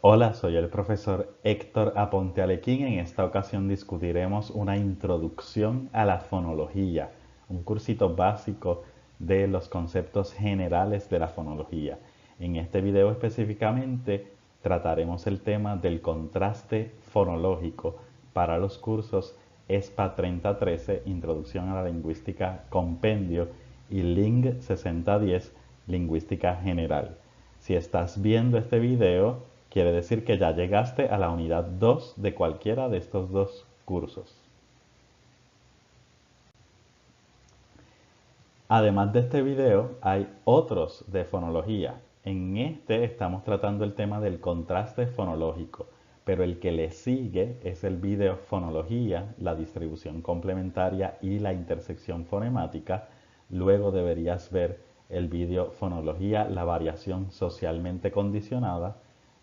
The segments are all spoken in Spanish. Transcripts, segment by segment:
Hola, soy el profesor Héctor Aponte Alequín. En esta ocasión discutiremos una introducción a la fonología, un cursito básico de los conceptos generales de la fonología. En este video específicamente trataremos el tema del contraste fonológico para los cursos ESPA 3013, Introducción a la Lingüística Compendio, y LING 6010, Lingüística General. Si estás viendo este video, quiere decir que ya llegaste a la unidad 2 de cualquiera de estos dos cursos. Además de este video, hay otros de fonología. En este estamos tratando el tema del contraste fonológico, pero el que le sigue es el video fonología, la distribución complementaria y la intersección fonemática. Luego deberías ver el video fonología, la variación socialmente condicionada.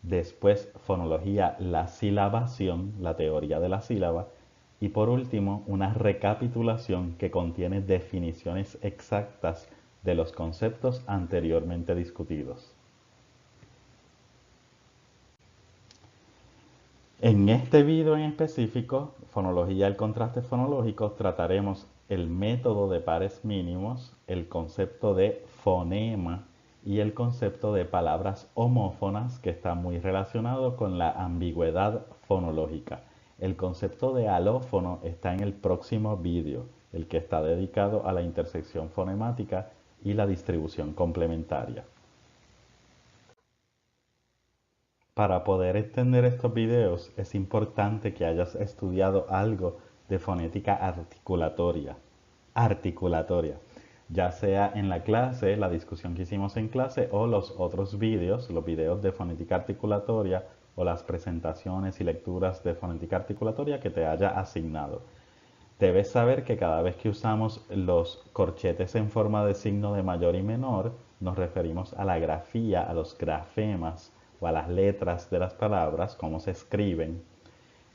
Después fonología, la silabación, la teoría de la sílaba. Y por último, una recapitulación que contiene definiciones exactas de los conceptos anteriormente discutidos. En este video en específico, fonología del contraste fonológico, trataremos el método de pares mínimos, el concepto de fonema y el concepto de palabras homófonas, que está muy relacionado con la ambigüedad fonológica. El concepto de alófono está en el próximo vídeo, el que está dedicado a la intersección fonemática y la distribución complementaria. Para poder entender estos videos es importante que hayas estudiado algo de fonética articulatoria, ya sea en la clase, la discusión que hicimos en clase o los otros vídeos, los videos de fonética articulatoria o las presentaciones y lecturas de fonética articulatoria que te haya asignado. Debes saber que cada vez que usamos los corchetes en forma de signo de mayor y menor, nos referimos a la grafía, a los grafemas o a las letras de las palabras, cómo se escriben.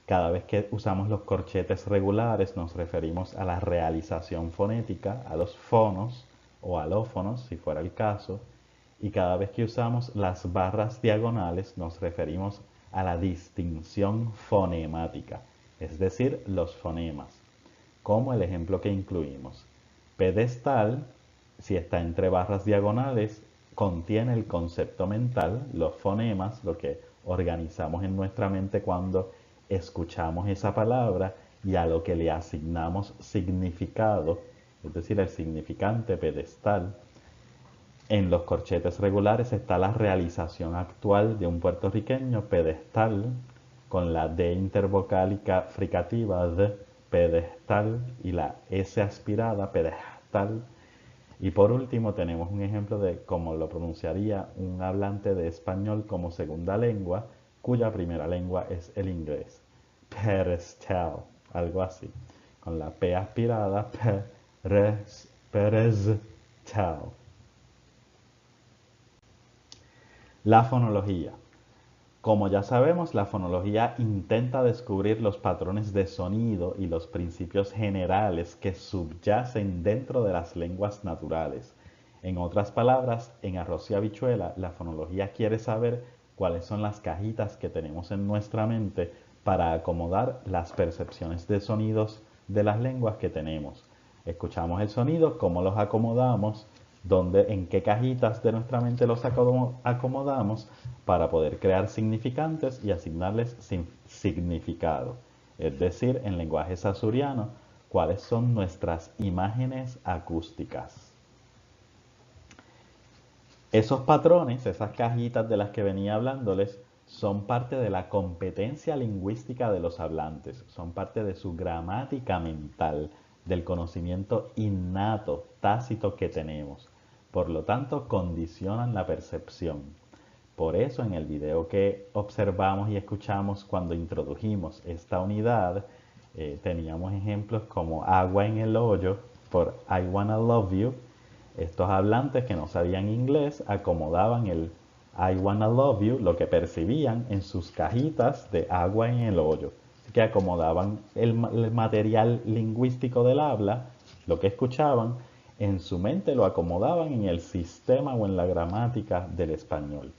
Cada vez que usamos los corchetes regulares, nos referimos a la realización fonética, a los fonos o alófonos, si fuera el caso. Y cada vez que usamos las barras diagonales, nos referimos a la distinción fonemática, es decir, los fonemas, como el ejemplo que incluimos. Pedestal, si está entre barras diagonales, contiene el concepto mental, los fonemas, lo que organizamos en nuestra mente cuando escuchamos esa palabra y a lo que le asignamos significado, es decir, el significante pedestal. En los corchetes regulares está la realización actual de un puertorriqueño, pedestal, con la D intervocálica fricativa de pedestal y la S aspirada, pedestal. Y por último tenemos un ejemplo de cómo lo pronunciaría un hablante de español como segunda lengua, cuya primera lengua es el inglés. Pedestal, algo así. Con la P aspirada, pedestal. La fonología. Como ya sabemos, la fonología intenta descubrir los patrones de sonido y los principios generales que subyacen dentro de las lenguas naturales. En otras palabras, en Arroz y Habichuela, la fonología quiere saber cuáles son las cajitas que tenemos en nuestra mente para acomodar las percepciones de sonidos de las lenguas que tenemos. Escuchamos el sonido, cómo los acomodamos, en qué cajitas de nuestra mente los acomodamos para poder crear significantes y asignarles significado. Es decir, en lenguaje sasuriano, cuáles son nuestras imágenes acústicas. Esos patrones, esas cajitas de las que venía hablándoles, son parte de la competencia lingüística de los hablantes, son parte de su gramática mental, del conocimiento innato, tácito que tenemos. Por lo tanto, condicionan la percepción. Por eso en el video que observamos y escuchamos cuando introdujimos esta unidad, teníamos ejemplos como agua en el hoyo por I wanna love you. Estos hablantes que no sabían inglés acomodaban el I wanna love you, lo que percibían, en sus cajitas de agua en el hoyo. Así que acomodaban el material lingüístico del habla, lo que escuchaban, en su mente lo acomodaban en el sistema o en la gramática del español.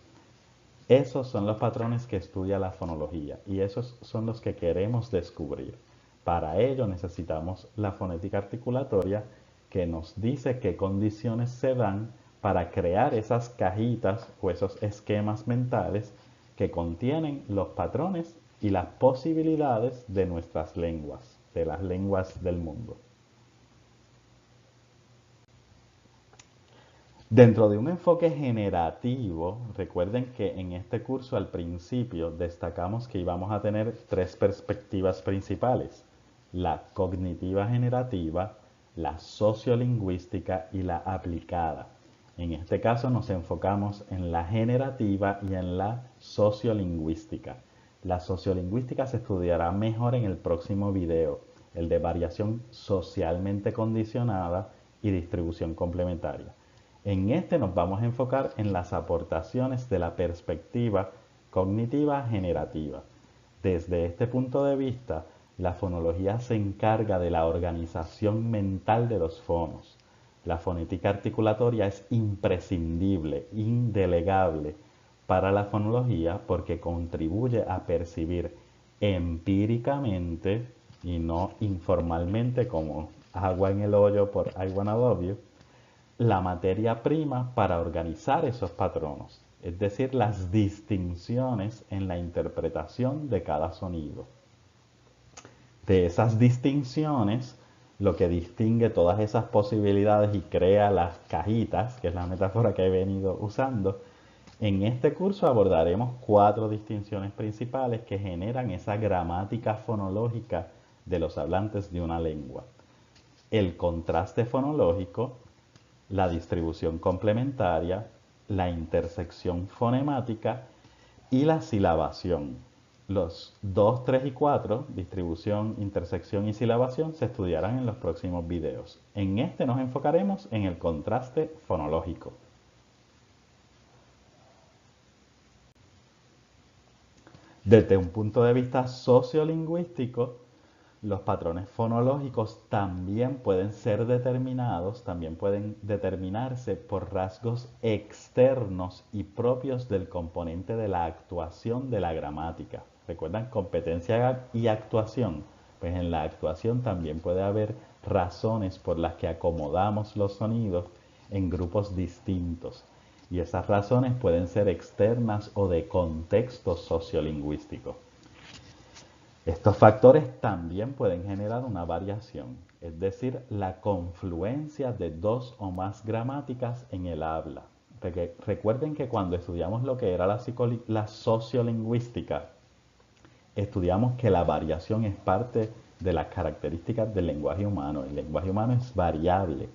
Esos son los patrones que estudia la fonología y esos son los que queremos descubrir. Para ello necesitamos la fonética articulatoria que nos dice qué condiciones se dan para crear esas cajitas o esos esquemas mentales que contienen los patrones y las posibilidades de nuestras lenguas, de las lenguas del mundo. Dentro de un enfoque generativo, recuerden que en este curso al principio destacamos que íbamos a tener tres perspectivas principales: la cognitiva generativa, la sociolingüística y la aplicada. En este caso nos enfocamos en la generativa y en la sociolingüística. La sociolingüística se estudiará mejor en el próximo video, el de variación socialmente condicionada y distribución complementaria. En este nos vamos a enfocar en las aportaciones de la perspectiva cognitiva generativa. Desde este punto de vista, la fonología se encarga de la organización mental de los fonos. La fonética articulatoria es imprescindible, indelegable para la fonología porque contribuye a percibir empíricamente y no informalmente como agua en el hoyo por I wanna love you, la materia prima para organizar esos patronos, es decir, las distinciones en la interpretación de cada sonido. De esas distinciones, lo que distingue todas esas posibilidades y crea las cajitas, que es la metáfora que he venido usando, en este curso abordaremos 4 distinciones principales que generan esa gramática fonológica de los hablantes de una lengua: el contraste fonológico, la distribución complementaria, la intersección fonemática y la silabación. Los 2, 3 y 4, distribución, intersección y silabación, se estudiarán en los próximos videos. En este nos enfocaremos en el contraste fonológico. Desde un punto de vista sociolingüístico, los patrones fonológicos también pueden ser determinados, también pueden determinarse por rasgos externos y propios del componente de la actuación de la gramática. ¿Recuerdan? Competencia y actuación. Pues en la actuación también puede haber razones por las que acomodamos los sonidos en grupos distintos. Y esas razones pueden ser externas o de contexto sociolingüístico. Estos factores también pueden generar una variación, es decir, la confluencia de 2 o más gramáticas en el habla. Porque recuerden que cuando estudiamos lo que era la sociolingüística, estudiamos que la variación es parte de las características del lenguaje humano. El lenguaje humano es variable,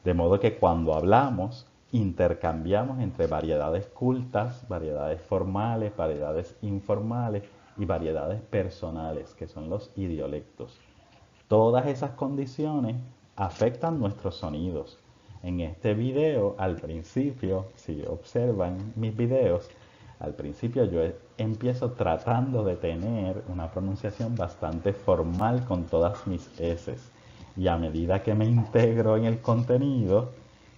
de modo que cuando hablamos intercambiamos entre variedades cultas, variedades formales, variedades informales y variedades personales, que son los idiolectos. Todas esas condiciones afectan nuestros sonidos. En este video, al principio, si observan mis videos, al principio yo empiezo tratando de tener una pronunciación bastante formal con todas mis eses. Y a medida que me integro en el contenido,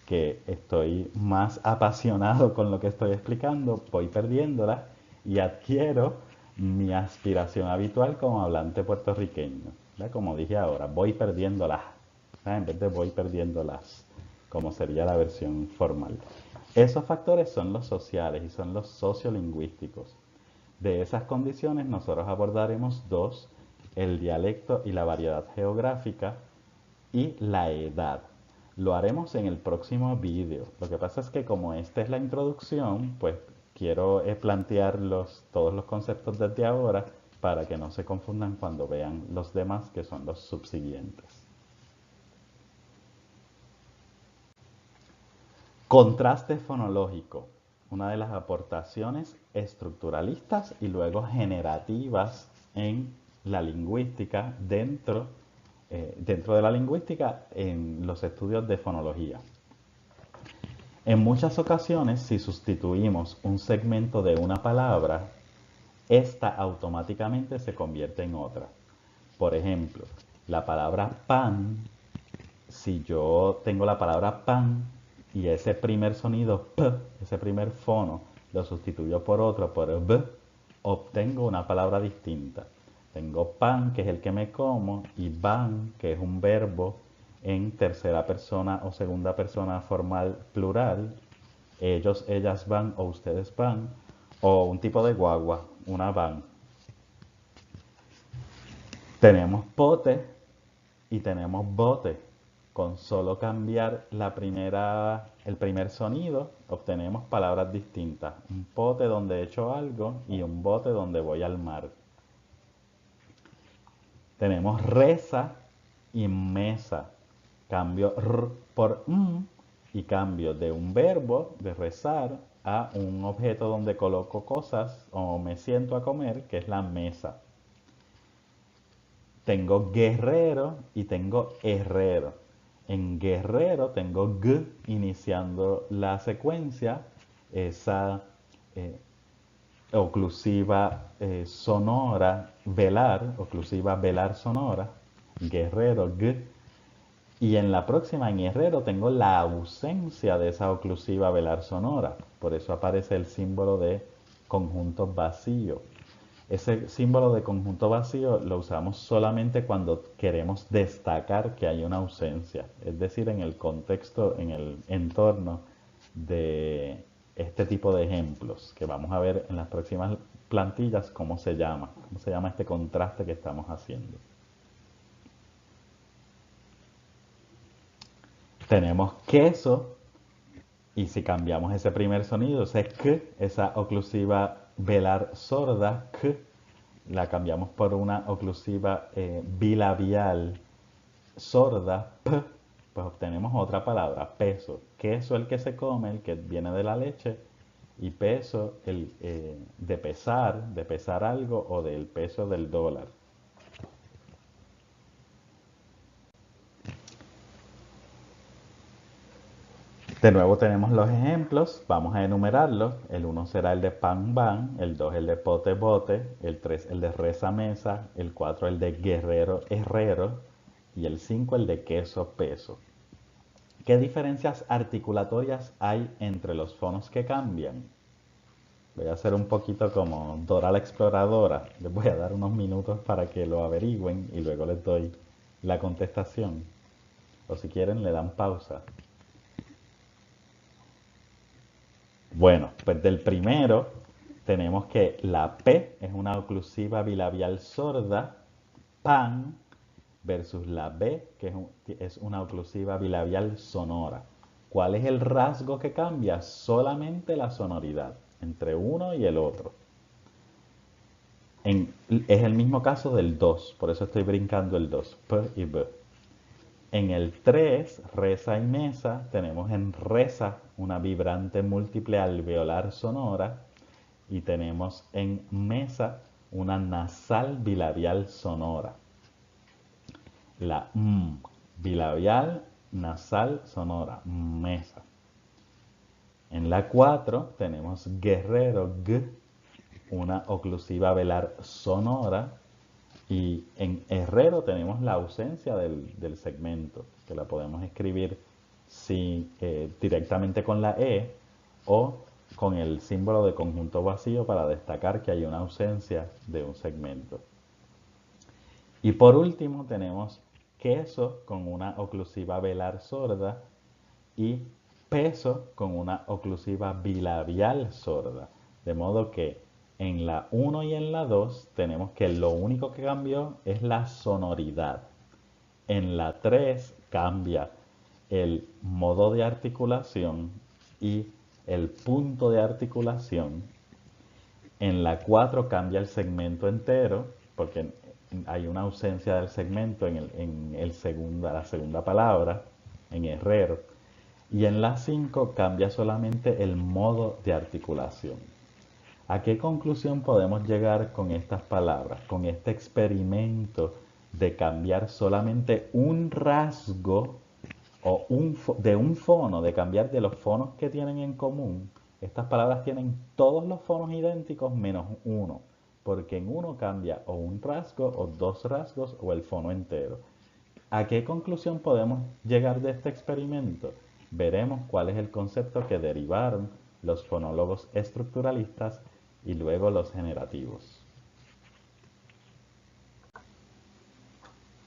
que estoy más apasionado con lo que estoy explicando, voy perdiéndola y adquiero mi aspiración habitual como hablante puertorriqueño. ¿Verdad? Como dije ahora, voy perdiendo las, en vez de voy perdiendo las, como sería la versión formal. Esos factores son los sociales y son los sociolingüísticos. De esas condiciones nosotros abordaremos 2, el dialecto y la variedad geográfica y la edad. Lo haremos en el próximo vídeo. Lo que pasa es que como esta es la introducción, pues quiero plantear todos los conceptos desde ahora para que no se confundan cuando vean los demás, que son los subsiguientes. Contraste fonológico, una de las aportaciones estructuralistas y luego generativas en la lingüística dentro de la lingüística en los estudios de fonología. En muchas ocasiones, si sustituimos un segmento de una palabra, esta automáticamente se convierte en otra. Por ejemplo, la palabra pan, si yo tengo la palabra pan y ese primer sonido p, ese primer fono, lo sustituyo por otro, por b, obtengo una palabra distinta. Tengo pan, que es el que me como, y van, que es un verbo en tercera persona o segunda persona formal plural. Ellos, ellas van o ustedes van, o un tipo de guagua, una van. Tenemos pote y tenemos bote. Con solo cambiar el primer sonido, obtenemos palabras distintas. Un pote donde echo algo y un bote donde voy al mar. Tenemos reza y mesa. Cambio r por y cambio de un verbo de rezar a un objeto donde coloco cosas o me siento a comer, que es la mesa. Tengo guerrero y tengo herrero. En guerrero tengo g iniciando la secuencia, esa oclusiva sonora, velar, oclusiva velar sonora, guerrero, g. Y en la próxima, en herrero, tengo la ausencia de esa oclusiva velar sonora. Por eso aparece el símbolo de conjunto vacío. Ese símbolo de conjunto vacío lo usamos solamente cuando queremos destacar que hay una ausencia, es decir, en el contexto, en el entorno de este tipo de ejemplos, que vamos a ver en las próximas plantillas cómo se llama este contraste que estamos haciendo. Tenemos queso, y si cambiamos ese primer sonido, ese k, esa oclusiva velar sorda, k, la cambiamos por una oclusiva bilabial sorda, p, pues obtenemos otra palabra, peso. Queso el que se come, el que viene de la leche, y peso el de pesar algo o del peso del dólar. De nuevo tenemos los ejemplos, vamos a enumerarlos. El 1 será el de pan van, el 2 el de pote bote, el 3 el de reza mesa, el 4 el de guerrero herrero y el 5 el de queso peso. ¿Qué diferencias articulatorias hay entre los fonos que cambian? Voy a hacer un poquito como Dora la exploradora. Les voy a dar unos minutos para que lo averigüen y luego les doy la contestación. O si quieren le dan pausa. Bueno, pues del primero tenemos que la P es una oclusiva bilabial sorda, pan, versus la B, que es una oclusiva bilabial sonora. ¿Cuál es el rasgo que cambia? Solamente la sonoridad entre uno y el otro. Es el mismo caso del 2, por eso estoy brincando el 2, P y B. En el 3, reza y mesa, tenemos en reza una vibrante múltiple alveolar sonora y tenemos en mesa una nasal bilabial sonora. La bilabial nasal sonora, mesa. En la 4 tenemos guerrero, g, una oclusiva velar sonora. Y en herrero tenemos la ausencia del segmento, que la podemos escribir directamente con la E o con el símbolo de conjunto vacío para destacar que hay una ausencia de un segmento. Y por último tenemos queso con una oclusiva velar sorda y peso con una oclusiva bilabial sorda. De modo que en la 1 y en la 2 tenemos que lo único que cambió es la sonoridad. En la 3 cambia el modo de articulación y el punto de articulación. En la 4 cambia el segmento entero, porque hay una ausencia del segmento en la segunda palabra, en herrero. Y en la 5 cambia solamente el modo de articulación. ¿A qué conclusión podemos llegar con estas palabras, con este experimento de cambiar solamente un rasgo o de un fono, de cambiar de los fonos que tienen en común? Estas palabras tienen todos los fonos idénticos menos uno, porque en uno cambia o un rasgo o dos rasgos o el fono entero. ¿A qué conclusión podemos llegar de este experimento? Veremos cuál es el concepto que derivaron los fonólogos estructuralistas y luego los generativos.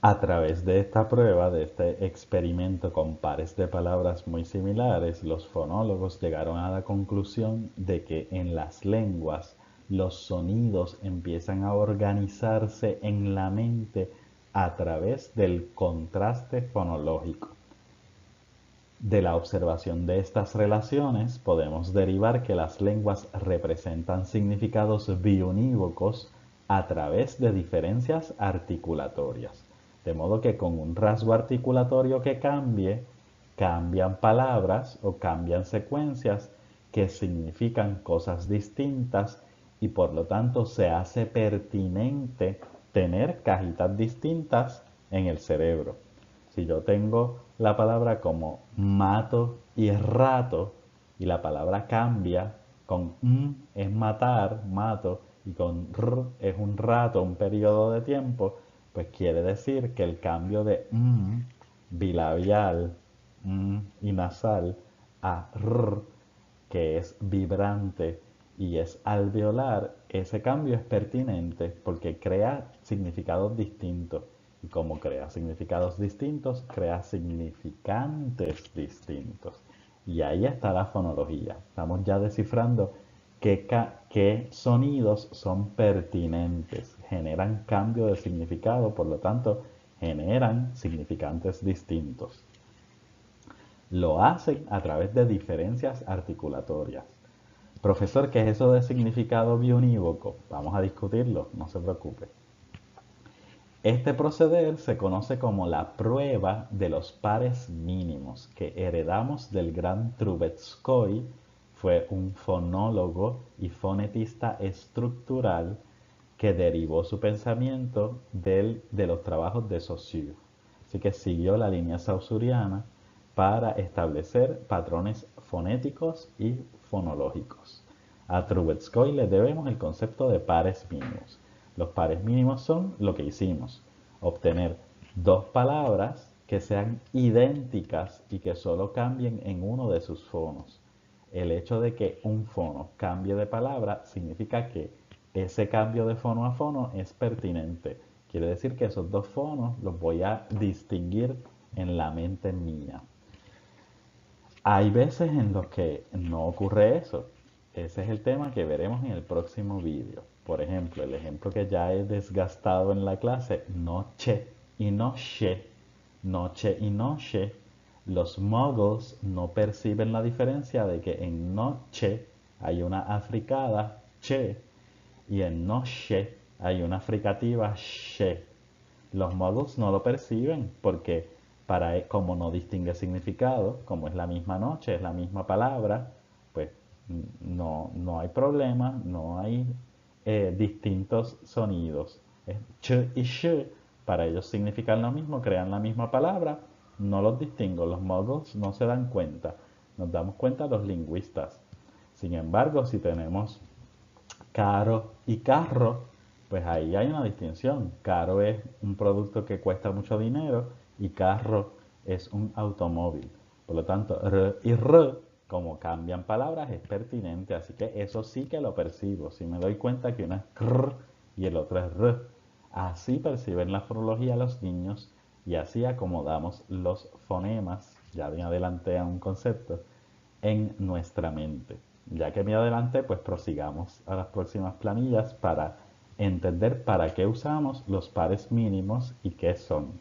A través de esta prueba, de este experimento con pares de palabras muy similares, los fonólogos llegaron a la conclusión de que en las lenguas los sonidos empiezan a organizarse en la mente a través del contraste fonológico. De la observación de estas relaciones podemos derivar que las lenguas representan significados biunívocos a través de diferencias articulatorias. De modo que con un rasgo articulatorio que cambie, cambian palabras o cambian secuencias que significan cosas distintas y por lo tanto se hace pertinente tener cajitas distintas en el cerebro. Si yo tengo la palabra como mato y rato y la palabra cambia, con es matar, mato, y con r es un rato, un periodo de tiempo, pues quiere decir que el cambio de bilabial y nasal a r, que es vibrante y es alveolar, ese cambio es pertinente porque crea significados distintos. Y como crea significados distintos, crea significantes distintos. Y ahí está la fonología. Estamos ya descifrando qué sonidos son pertinentes, generan cambio de significado, por lo tanto, generan significantes distintos. Lo hacen a través de diferencias articulatorias. Profesor, ¿qué es eso de significado biunívoco? Vamos a discutirlo, no se preocupe. Este proceder se conoce como la prueba de los pares mínimos que heredamos del gran Trubetskoy. Fue un fonólogo y fonetista estructural que derivó su pensamiento de los trabajos de Saussure. Así que siguió la línea saussuriana para establecer patrones fonéticos y fonológicos. A Trubetskoy le debemos el concepto de pares mínimos. Los pares mínimos son lo que hicimos, obtener dos palabras que sean idénticas y que solo cambien en uno de sus fonos. El hecho de que un fono cambie de palabra significa que ese cambio de fono a fono es pertinente. Quiere decir que esos dos fonos los voy a distinguir en la mente mía. Hay veces en los que no ocurre eso. Ese es el tema que veremos en el próximo vídeo. Por ejemplo, el ejemplo que ya he desgastado en la clase, noche y noche, noche y noche. Los muggles no perciben la diferencia de que en noche hay una africada, che, y en noche hay una fricativa, she. Los muggles no lo perciben porque como no distingue significado, como es la misma noche, es la misma palabra, pues no hay problema, no hay distintos sonidos. Ch y sh, para ellos significan lo mismo, crean la misma palabra, no los distingo, los muggles no se dan cuenta, nos damos cuenta los lingüistas. Sin embargo, si tenemos caro y carro, pues ahí hay una distinción. Caro es un producto que cuesta mucho dinero y carro es un automóvil. Por lo tanto, r y r, como cambian palabras, es pertinente. Así que eso sí que lo percibo. Si me doy cuenta que uno es cr y el otro es r. Así perciben la fonología los niños y así acomodamos los fonemas, ya me adelanté a un concepto, en nuestra mente. Ya que me adelanté, pues prosigamos a las próximas planillas para entender para qué usamos los pares mínimos y qué son.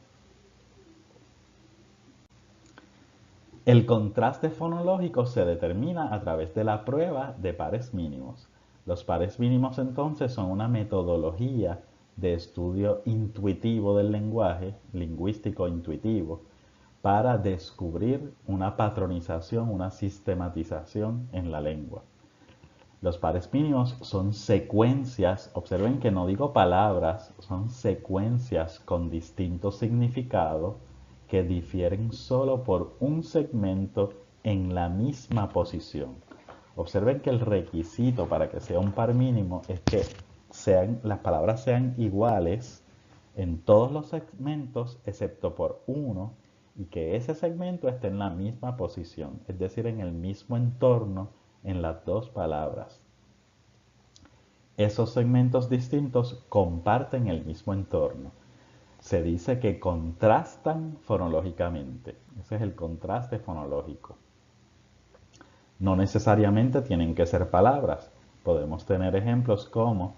El contraste fonológico se determina a través de la prueba de pares mínimos. Los pares mínimos entonces son una metodología de estudio intuitivo del lenguaje, lingüístico intuitivo, para descubrir una patronización, una sistematización en la lengua. Los pares mínimos son secuencias, observen que no digo palabras, son secuencias con distinto significado que difieren solo por un segmento en la misma posición. Observen que el requisito para que sea un par mínimo es que las palabras sean iguales en todos los segmentos excepto por uno y que ese segmento esté en la misma posición, es decir, en el mismo entorno en las dos palabras. Esos segmentos distintos comparten el mismo entorno. Se dice que contrastan fonológicamente. Ese es el contraste fonológico. No necesariamente tienen que ser palabras. Podemos tener ejemplos como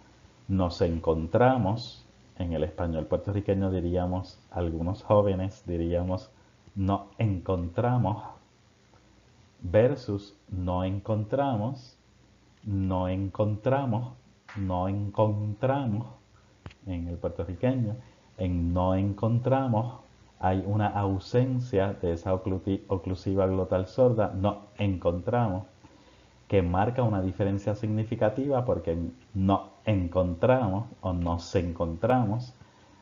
nos encontramos, en el español puertorriqueño diríamos, algunos jóvenes diríamos, no encontramos, versus no encontramos, no encontramos, no encontramos, en el puertorriqueño. En no encontramos hay una ausencia de esa oclusiva glotal sorda, no encontramos, que marca una diferencia significativa porque en no encontramos o nos encontramos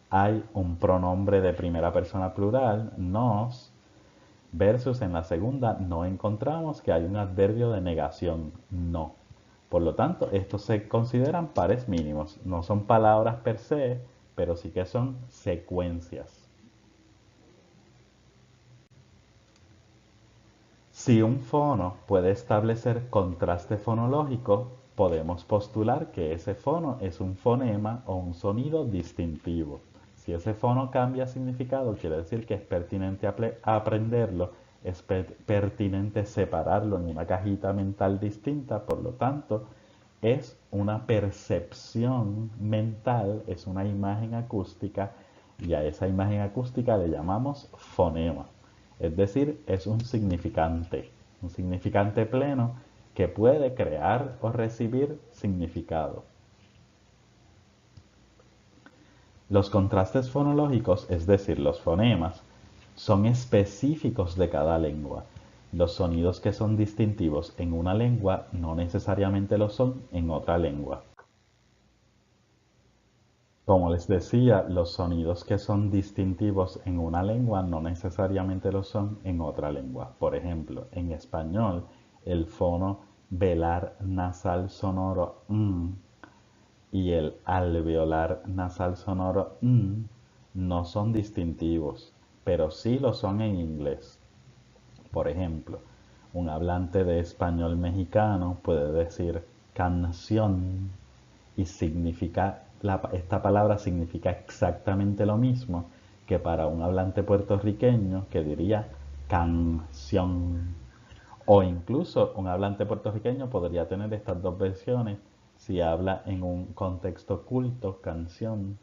hay un pronombre de primera persona plural, nos, versus en la segunda no encontramos que hay un adverbio de negación, no. Por lo tanto, estos se consideran pares mínimos. No son palabras per se, pero sí que son secuencias. Si un fono puede establecer contraste fonológico, podemos postular que ese fono es un fonema o un sonido distintivo. Si ese fono cambia significado, quiere decir que es pertinente aprenderlo, es pertinente separarlo en una cajita mental distinta, por lo tanto, es una percepción mental, es una imagen acústica, y a esa imagen acústica le llamamos fonema. Es decir, es un significante pleno que puede crear o recibir significado. Los contrastes fonológicos, es decir, los fonemas, son específicos de cada lengua. Los sonidos que son distintivos en una lengua no necesariamente lo son en otra lengua. Como les decía, los sonidos que son distintivos en una lengua no necesariamente lo son en otra lengua. Por ejemplo, en español, el fono velar nasal sonoro y el alveolar nasal sonoro no son distintivos, pero sí lo son en inglés. Por ejemplo, un hablante de español mexicano puede decir canción y esta palabra significa exactamente lo mismo que para un hablante puertorriqueño que diría canción. O incluso un hablante puertorriqueño podría tener estas dos versiones si habla en un contexto culto, canción,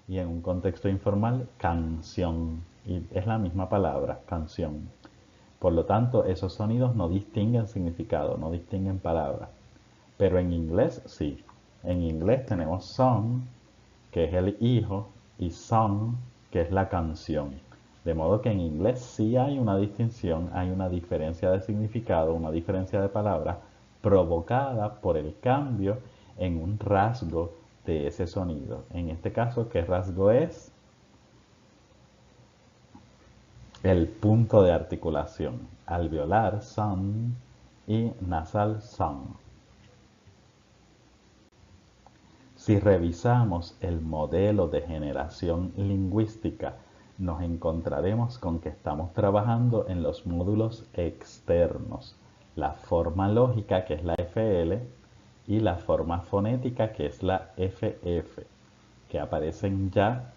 y en un contexto informal, canción. Y es la misma palabra, canción. Por lo tanto, esos sonidos no distinguen significado, no distinguen palabras. Pero en inglés sí. En inglés tenemos song, que es el hijo, y song, que es la canción. De modo que en inglés sí hay una distinción, hay una diferencia de significado, una diferencia de palabra provocada por el cambio en un rasgo de ese sonido. En este caso, ¿qué rasgo es? El punto de articulación. Alveolar, son, y nasal, son. Si revisamos el modelo de generación lingüística, nos encontraremos con que estamos trabajando en los módulos externos, la forma lógica, que es la FL, y la forma fonética, que es la FF, que aparecen ya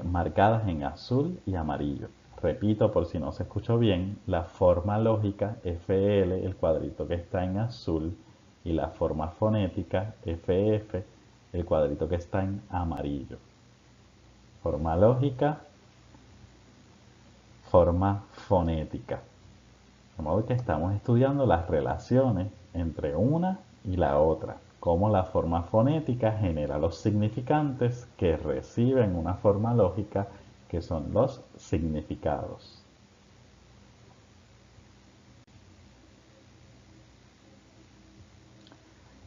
marcadas en azul y amarillo. Repito por si no se escuchó bien, la forma lógica FL, el cuadrito que está en azul, y la forma fonética FF, el cuadrito que está en amarillo. Forma lógica, forma fonética. De modo que estamos estudiando las relaciones entre una y la otra, cómo la forma fonética genera los significantes que reciben una forma lógica, que son los significados.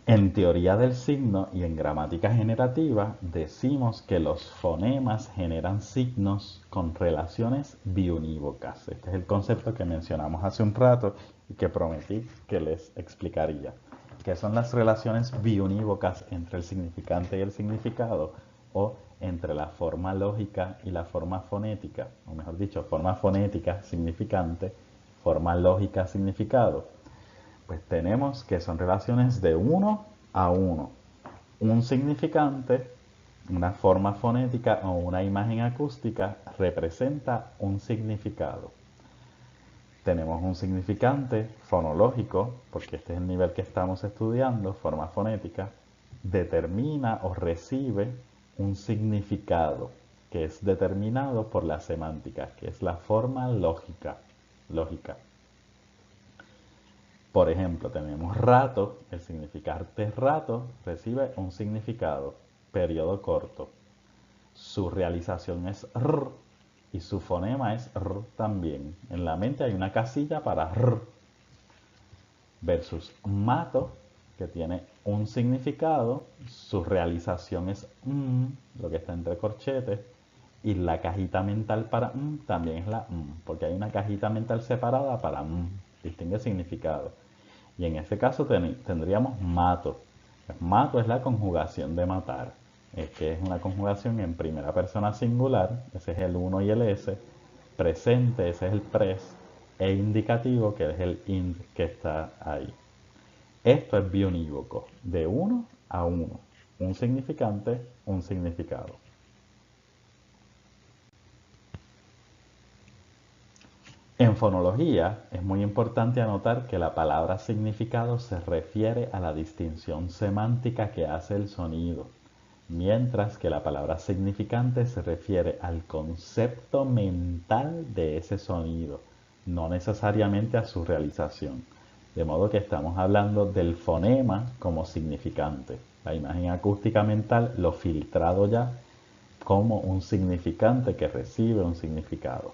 En teoría del signo y en gramática generativa decimos que los fonemas generan signos con relaciones biunívocas. Este es el concepto que mencionamos hace un rato y que prometí que les explicaría. ¿Qué son las relaciones biunívocas entre el significante y el significado? O entre la forma lógica y la forma fonética, o mejor dicho, forma fonética, significante, forma lógica, significado. Pues tenemos que son relaciones de uno a uno. Un significante, una forma fonética o una imagen acústica representa un significado. Tenemos un significante fonológico, porque este es el nivel que estamos estudiando, forma fonética, determina o recibe un significado que es determinado por la semántica, que es la forma lógica. Por ejemplo, tenemos rato, el significante rato recibe un significado, periodo corto. Su realización es r y su fonema es r también. En la mente hay una casilla para r. Versus mato, que tiene un significado, su realización es lo que está entre corchetes, y la cajita mental para también es la porque hay una cajita mental separada para distingue significado. Y en este caso tendríamos mato. Mato es la conjugación de matar, que es una conjugación en primera persona singular, ese es el uno y el s, presente, ese es el pres, e indicativo, que es el int que está ahí. Esto es biunívoco, de uno a uno, un significante, un significado. En fonología es muy importante anotar que la palabra significado se refiere a la distinción semántica que hace el sonido, mientras que la palabra significante se refiere al concepto mental de ese sonido, no necesariamente a su realización. De modo que estamos hablando del fonema como significante. La imagen acústica mental lo filtrado ya como un significante que recibe un significado.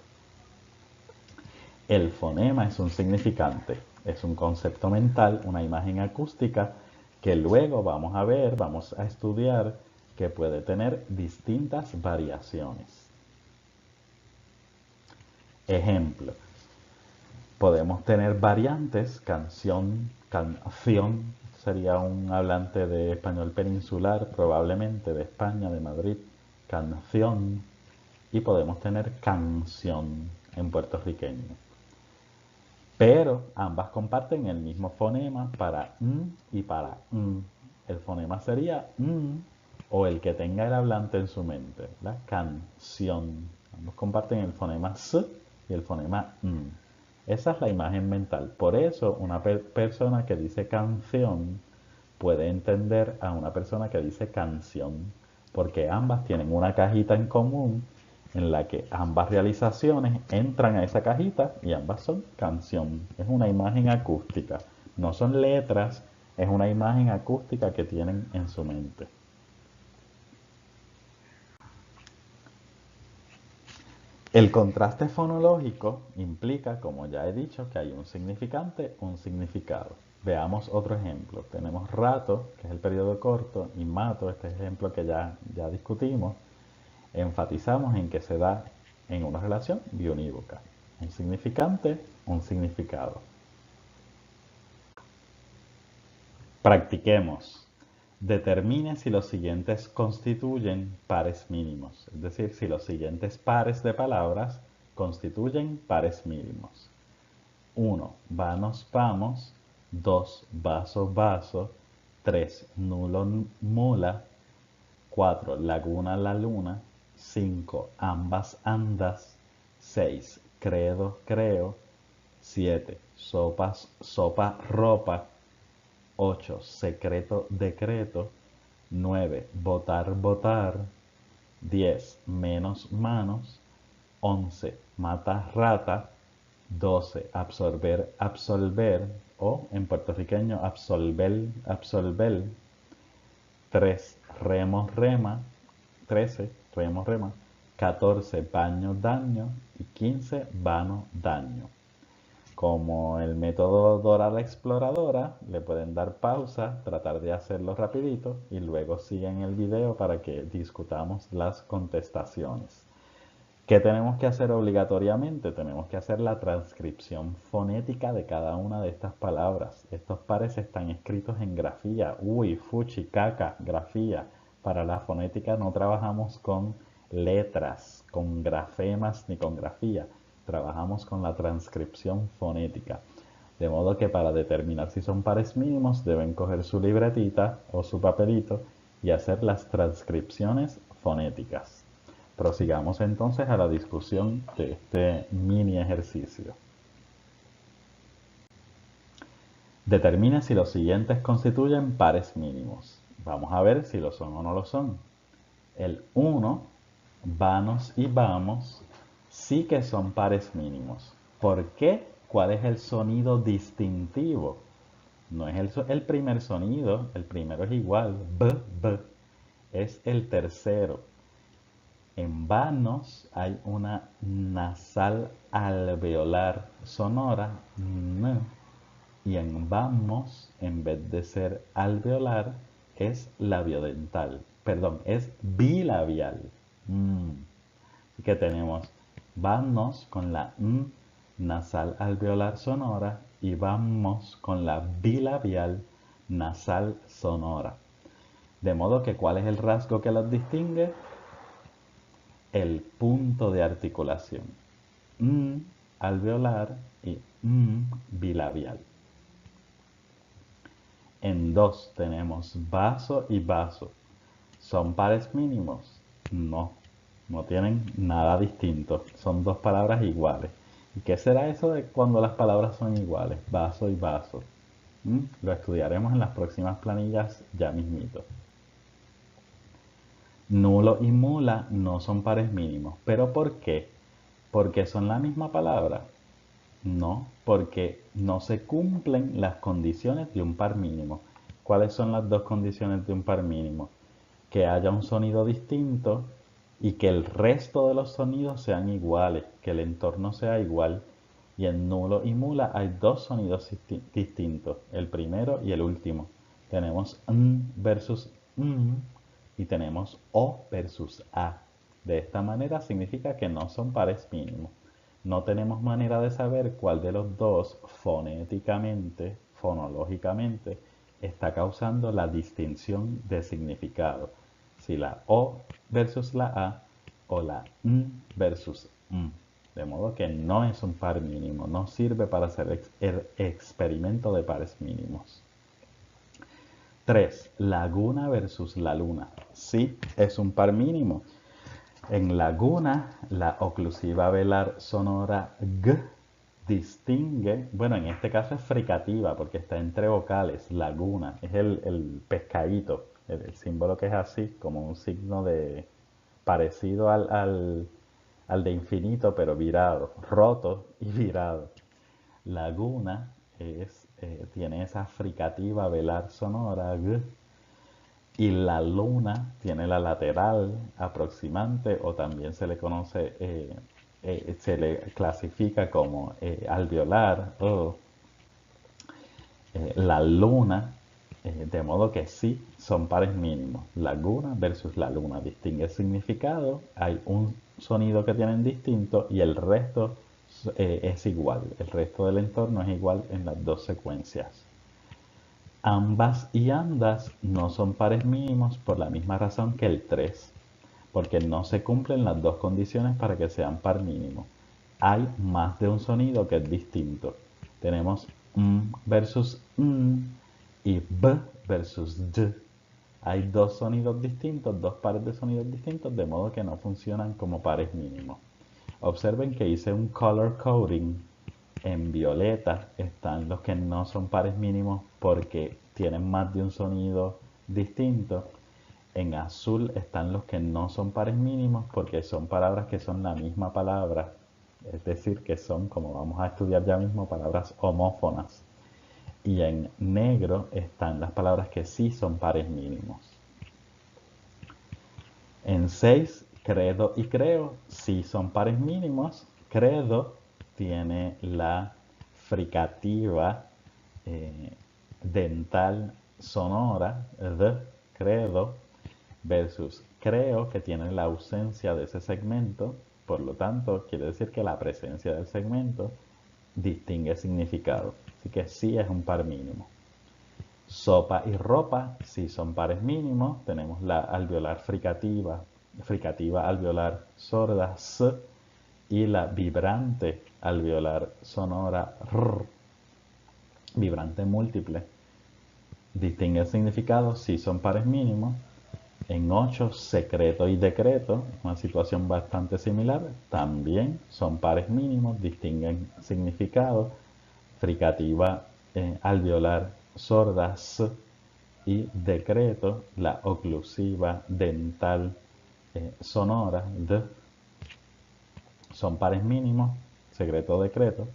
El fonema es un significante, es un concepto mental, una imagen acústica que luego vamos a ver, vamos a estudiar, que puede tener distintas variaciones. Ejemplo, podemos tener variantes, canción sería un hablante de español peninsular, probablemente de España, de Madrid, canción, y podemos tener canción en puertorriqueño. Pero ambas comparten el mismo fonema para y para El fonema sería o el que tenga el hablante en su mente, la canción. Ambos comparten el fonema s y el fonema Esa es la imagen mental. Por eso una persona que dice canción puede entender a una persona que dice canción, porque ambas tienen una cajita en común en la que ambas realizaciones entran a esa cajita y ambas son canción. Es una imagen acústica. No son letras, es una imagen acústica que tienen en su mente. El contraste fonológico implica, como ya he dicho, que hay un significante, un significado. Veamos otro ejemplo. Tenemos rato, que es el periodo corto, y mato, este ejemplo que ya discutimos. Enfatizamos en que se da en una relación biunívoca. Un significante, un significado. Practiquemos. Determine si los siguientes constituyen pares mínimos, es decir, si los siguientes pares de palabras constituyen pares mínimos. 1. Vanos, vamos. 2. Vaso, vaso. 3. Nulo, mula. 4. Laguna, la luna. 5. Ambas, andas. 6. Credo, creo. 7. Sopas, sopa, ropa. 8. Secreto, decreto. 9. Votar, votar. 10. Menos, manos. 11. Mata, rata. 12. Absorber, absolver. O en puertorriqueño, absolver, absolver. 3. Remo, rema. 13. Remo, rema. 14. Baño, daño. Y 15. Vano, daño. Como el método Dora la Exploradora, le pueden dar pausa, tratar de hacerlo rapidito y luego siguen el video para que discutamos las contestaciones. ¿Qué tenemos que hacer obligatoriamente? Tenemos que hacer la transcripción fonética de cada una de estas palabras. Estos pares están escritos en grafía. Uy, fuchi, caca, grafía. Para la fonética no trabajamos con letras, con grafemas ni con grafía. Trabajamos con la transcripción fonética. De modo que para determinar si son pares mínimos deben coger su libretita o su papelito y hacer las transcripciones fonéticas. Prosigamos entonces a la discusión de este mini ejercicio. Determine si los siguientes constituyen pares mínimos. Vamos a ver si lo son o no lo son. El 1, vanos y vamos, sí que son pares mínimos. ¿Por qué? ¿Cuál es el sonido distintivo? No es el primer sonido, el primero es igual, b, b. Es el tercero. En vanos hay una nasal alveolar sonora, n, y en vamos, en vez de ser alveolar, es labiodental. Perdón, es bilabial. Así que tenemos vanos con la n nasal alveolar sonora y vamos con la bilabial nasal sonora. De modo que, ¿cuál es el rasgo que los distingue? El punto de articulación. Alveolar y bilabial. En 2 tenemos vaso y vaso. ¿Son pares mínimos? No, no tienen nada distinto. Son dos palabras iguales. ¿Y qué será eso de cuando las palabras son iguales? Vaso y vaso. Lo estudiaremos en las próximas planillas ya mismito. Nulo y mula no son pares mínimos. ¿Pero por qué? ¿Porque son la misma palabra? No, porque no se cumplen las condiciones de un par mínimo. ¿Cuáles son las dos condiciones de un par mínimo? Que haya un sonido distinto y que el resto de los sonidos sean iguales, que el entorno sea igual. Y en nulo y mula hay dos sonidos distintos, el primero y el último. Tenemos n versus y tenemos o versus a. De esta manera significa que no son pares mínimos. No tenemos manera de saber cuál de los dos fonéticamente, fonológicamente, está causando la distinción de significado. Si la O versus la A o la N versus M. De modo que no es un par mínimo, no sirve para hacer el experimento de pares mínimos. 3. Laguna versus la luna. Sí, es un par mínimo. En laguna, la oclusiva velar sonora g distingue, bueno, en este caso es fricativa porque está entre vocales, laguna, es el pescadito, el símbolo que es así, como un signo de parecido al de infinito, pero virado, roto y virado. Laguna tiene esa fricativa velar sonora g, y la luna tiene la lateral aproximante o también se le conoce, se le clasifica como alveolar o la luna, de modo que sí son pares mínimos. Laguna versus la luna distingue el significado, hay un sonido que tienen distinto y el resto es igual, el resto del entorno es igual en las dos secuencias. Ambas y andas no son pares mínimos por la misma razón que el 3, porque no se cumplen las dos condiciones para que sean par mínimo. Hay más de un sonido que es distinto. Tenemos versus y b versus d. Hay dos sonidos distintos, dos pares de sonidos distintos, de modo que no funcionan como pares mínimos. Observen que hice un color coding. En violeta están los que no son pares mínimos porque tienen más de un sonido distinto. En azul están los que no son pares mínimos porque son palabras que son la misma palabra. Es decir, que son, como vamos a estudiar ya mismo, palabras homófonas. Y en negro están las palabras que sí son pares mínimos. En 6, credo y creo sí son pares mínimos. Credo tiene la fricativa dental sonora de credo versus creo que tiene la ausencia de ese segmento, por lo tanto quiere decir que la presencia del segmento distingue significado, así que sí es un par mínimo. Sopa y ropa sí son pares mínimos, tenemos la alveolar fricativa alveolar sorda s y la vibrante alveolar sonora r. Vibrante múltiple. Distingue el significado si son pares mínimos. En 8, secreto y decreto, una situación bastante similar, también son pares mínimos, distinguen significado. Fricativa alveolar sorda s y decreto, la oclusiva dental sonora d, son pares mínimos, secreto decreto.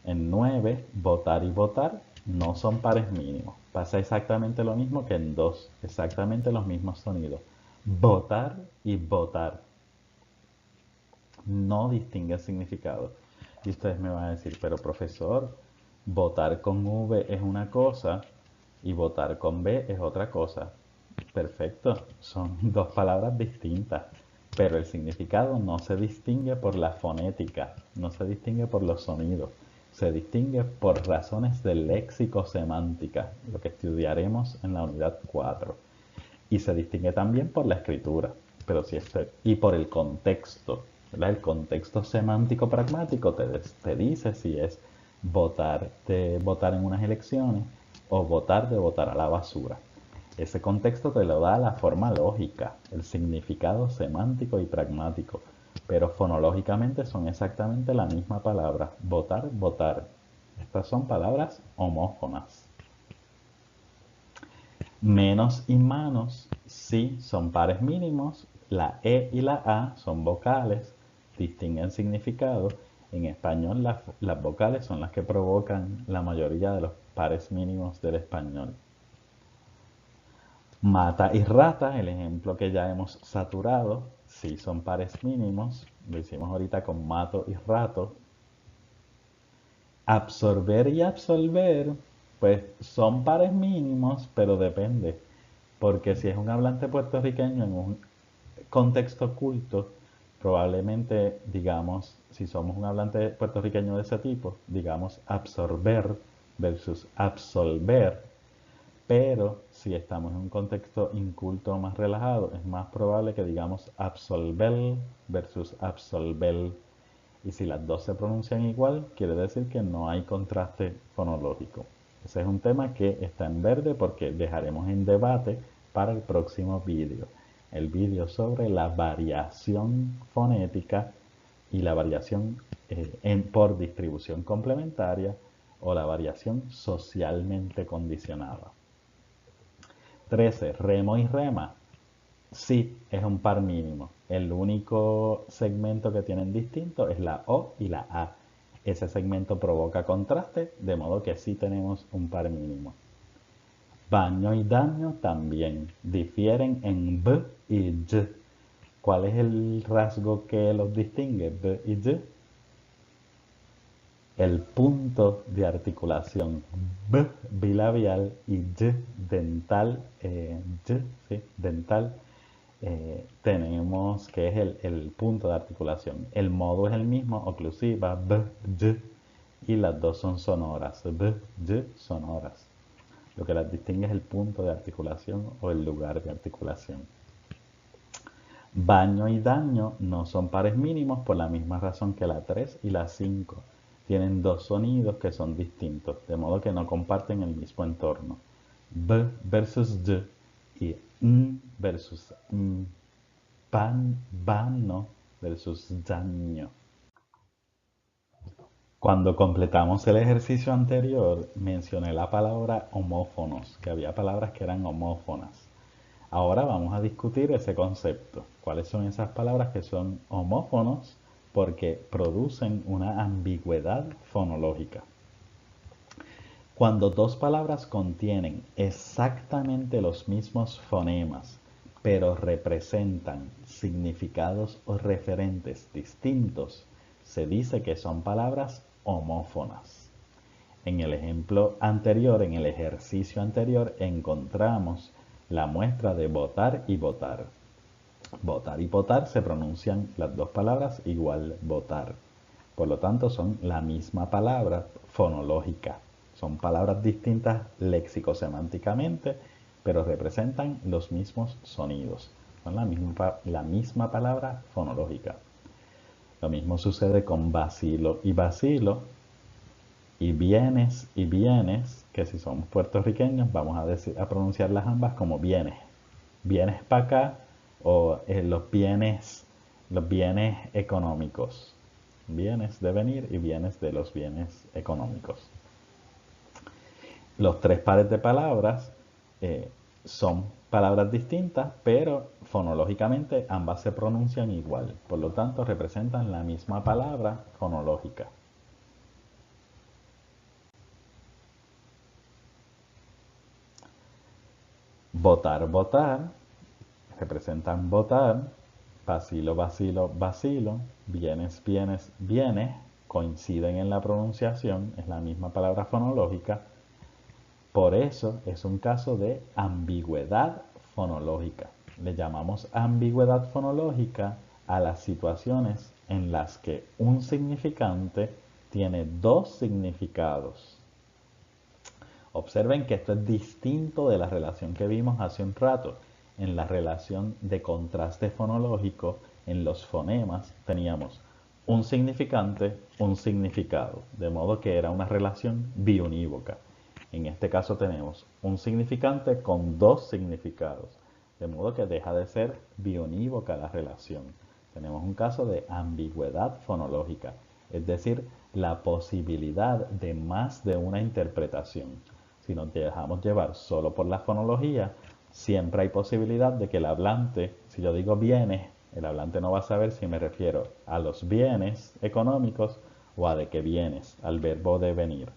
En 9, votar y votar no son pares mínimos. Pasa exactamente lo mismo que en 2, exactamente los mismos sonidos. Votar y votar no distingue el significado. Y ustedes me van a decir, pero profesor, votar con V es una cosa y votar con B es otra cosa. Perfecto, son dos palabras distintas, pero el significado no se distingue por la fonética, no se distingue por los sonidos, se distingue por razones de léxico semántica, lo que estudiaremos en la unidad 4. Y se distingue también por la escritura, pero si y por el contexto. ¿Verdad? El contexto semántico pragmático te dice si es votar de votar en unas elecciones o votar de votar a la basura. Ese contexto te lo da la forma lógica, el significado semántico y pragmático, pero fonológicamente son exactamente la misma palabra, votar, votar. Estas son palabras homófonas. Menos y manos sí son pares mínimos, la E y la A son vocales, distinguen significado. En español las vocales son las que provocan la mayoría de los pares mínimos del español. Mata y rata, el ejemplo que ya hemos saturado, sí son pares mínimos, lo hicimos ahorita con mato y rato. Absorber y absolver, pues son pares mínimos, pero depende, porque si es un hablante puertorriqueño en un contexto culto, probablemente digamos, si somos un hablante puertorriqueño de ese tipo, digamos absorber versus absolver, pero si estamos en un contexto inculto o más relajado, es más probable que digamos absolver versus absolver. Y si las dos se pronuncian igual, quiere decir que no hay contraste fonológico. Ese es un tema que está en verde porque dejaremos en debate para el próximo vídeo. El vídeo sobre la variación fonética y la variación por distribución complementaria o la variación socialmente condicionada. 13. Remo y rema. Sí, es un par mínimo. El único segmento que tienen distinto es la O y la A. Ese segmento provoca contraste, de modo que sí tenemos un par mínimo. Baño y daño también difieren en B y Y. ¿Cuál es el rasgo que los distingue, B y Y? El punto de articulación. B bilabial y Y dental. Sí, dental. Tenemos que es el punto de articulación. El modo es el mismo, oclusiva, B, Y, y las dos son sonoras, B, Y, sonoras. Lo que las distingue es el punto de articulación o el lugar de articulación. Baño y daño no son pares mínimos por la misma razón que la 3 y la 5. Tienen dos sonidos que son distintos, de modo que no comparten el mismo entorno. B versus Y y versus vano versus daño. Cuando completamos el ejercicio anterior, mencioné la palabra homófonos, que había palabras que eran homófonas. Ahora vamos a discutir ese concepto. ¿Cuáles son esas palabras que son homófonos? Porque producen una ambigüedad fonológica. Cuando dos palabras contienen exactamente los mismos fonemas, pero representan significados o referentes distintos, se dice que son palabras homófonas. En el ejemplo anterior, en el ejercicio anterior, encontramos la muestra de votar y votar. Votar y votar se pronuncian las dos palabras igual, votar. Por lo tanto, son la misma palabra fonológica. Son palabras distintas léxico-semánticamente, pero representan los mismos sonidos. Son la misma palabra fonológica. Lo mismo sucede con vacilo y vacilo. y vienes, que si somos puertorriqueños vamos a pronunciarlas ambas como vienes. Vienes para acá o los bienes económicos. Bienes de venir y bienes de los bienes económicos. Los tres pares de palabras son palabras distintas, pero fonológicamente ambas se pronuncian igual. Por lo tanto, representan la misma palabra fonológica. Votar, votar, representan votar. Vacilo, vacilo, vacilo. Vienes, vienes, vienes. Coinciden en la pronunciación, es la misma palabra fonológica. Por eso es un caso de ambigüedad fonológica. Le llamamos ambigüedad fonológica a las situaciones en las que un significante tiene dos significados. Observen que esto es distinto de la relación que vimos hace un rato. En la relación de contraste fonológico, en los fonemas, teníamos un significante, un significado, de modo que era una relación biunívoca. En este caso tenemos un significante con dos significados, de modo que deja de ser biunívoca la relación. Tenemos un caso de ambigüedad fonológica, es decir, la posibilidad de más de una interpretación. Si nos dejamos llevar solo por la fonología, siempre hay posibilidad de que el hablante, si yo digo bienes, el hablante no va a saber si me refiero a los bienes económicos o a de qué vienes, al verbo de venir.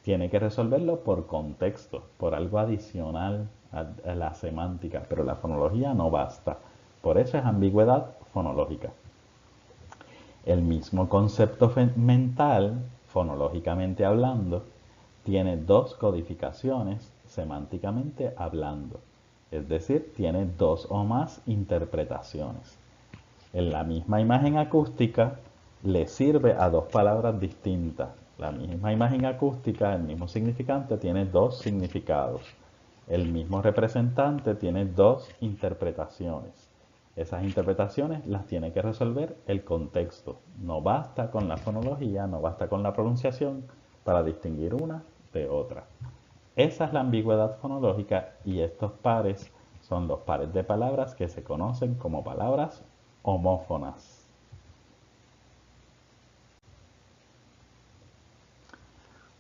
Tiene que resolverlo por contexto, por algo adicional a la semántica, pero la fonología no basta. Por eso es ambigüedad fonológica. El mismo concepto mental, fonológicamente hablando, tiene dos codificaciones semánticamente hablando. Es decir, tiene dos o más interpretaciones. En la misma imagen acústica le sirve a dos palabras distintas. La misma imagen acústica, el mismo significante, tiene dos significados. El mismo representante tiene dos interpretaciones. Esas interpretaciones las tiene que resolver el contexto. No basta con la fonología, no basta con la pronunciación para distinguir una de otra. Esa es la ambigüedad fonológica y estos pares son los pares de palabras que se conocen como palabras homófonas.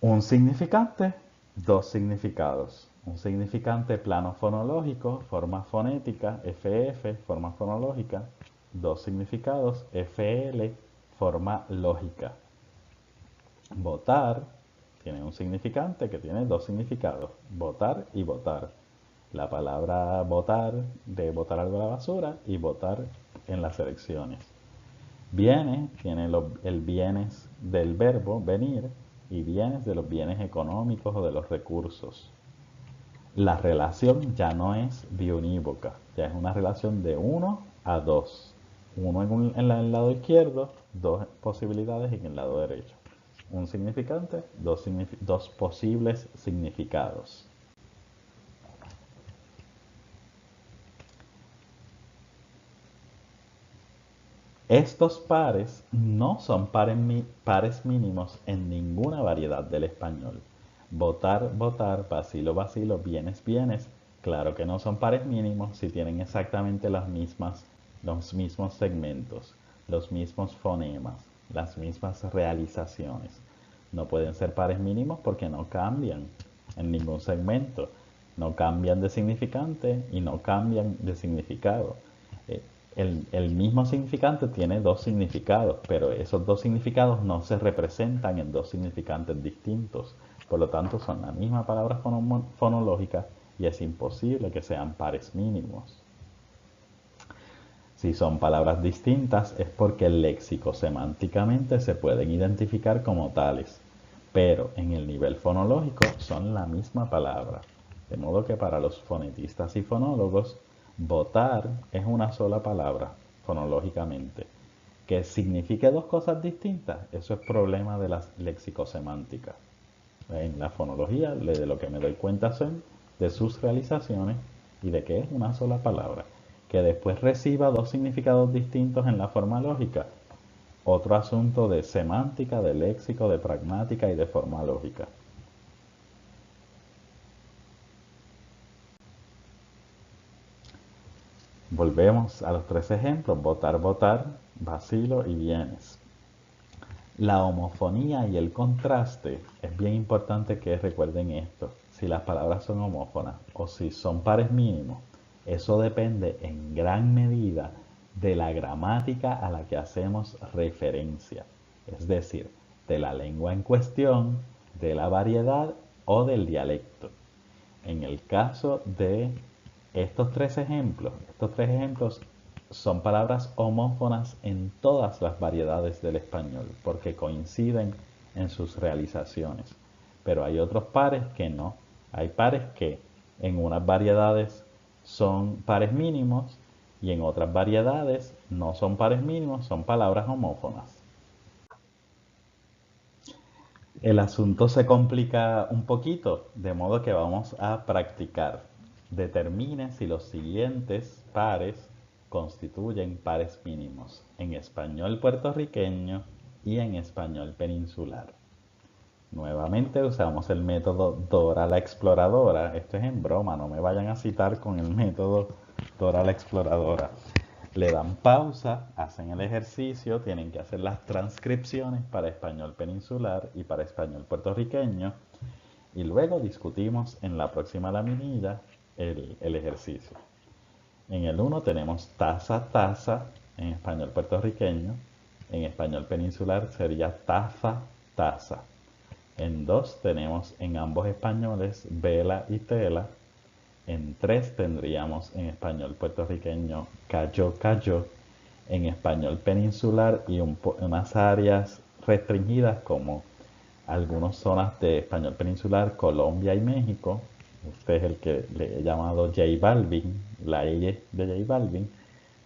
Un significante, dos significados. Un significante plano fonológico, forma fonética, FF, forma fonológica. Dos significados, FL, forma lógica. Votar tiene un significante que tiene dos significados, votar y votar. La palabra votar, de botar algo a la basura, y votar en las elecciones. Bienes tiene el bienes del verbo venir y bienes de los bienes económicos o de los recursos. La relación ya no es biunívoca, ya es una relación de 1 a 2. Uno en el lado izquierdo, dos posibilidades en el lado derecho. Un significante, dos posibles significados. Estos pares no son pares mínimos en ninguna variedad del español. Votar, votar, vacilo, vacilo, bienes, bienes. Claro que no son pares mínimos si tienen exactamente los mismos segmentos, los mismos fonemas, las mismas realizaciones. No pueden ser pares mínimos porque no cambian en ningún segmento. No cambian de significante y no cambian de significado. El mismo significante tiene dos significados, pero esos dos significados no se representan en dos significantes distintos. Por lo tanto, son la misma palabra fonológica y es imposible que sean pares mínimos. Si son palabras distintas es porque léxico-semánticamente se pueden identificar como tales, pero en el nivel fonológico son la misma palabra. De modo que para los fonetistas y fonólogos, votar es una sola palabra, fonológicamente. Que signifique dos cosas distintas, eso es problema de las léxico-semánticas. En la fonología, de lo que me doy cuenta son de sus realizaciones y de que es una sola palabra. Que después reciba dos significados distintos en la forma lógica, otro asunto de semántica, de léxico, de pragmática y de forma lógica. Volvemos a los tres ejemplos: votar, votar, vacilo y vienes. La homofonía y el contraste, es bien importante que recuerden esto. Si las palabras son homófonas o si son pares mínimos, eso depende en gran medida de la gramática a la que hacemos referencia. Es decir, de la lengua en cuestión, de la variedad o del dialecto. En el caso de estos tres ejemplos son palabras homófonas en todas las variedades del español, porque coinciden en sus realizaciones. Pero hay otros pares que no. Hay pares que en unas variedades son pares mínimos y en otras variedades no son pares mínimos, son palabras homófonas. El asunto se complica un poquito, de modo que vamos a practicar. Determine si los siguientes pares constituyen pares mínimos en español puertorriqueño y en español peninsular. Nuevamente usamos el método Dora la Exploradora. Esto es en broma, no me vayan a citar con el método Dora la Exploradora. Le dan pausa, hacen el ejercicio, tienen que hacer las transcripciones para español peninsular y para español puertorriqueño y luego discutimos en la próxima laminilla el ejercicio. En el 1 tenemos taza, taza en español puertorriqueño, en español peninsular sería taza, taza. En 2 tenemos en ambos españoles vela y tela. En 3 tendríamos en español puertorriqueño cayó, cayó. En español peninsular y unas áreas restringidas como algunas zonas de español peninsular, Colombia y México. Este es el que le he llamado J Balvin, la E de J Balvin.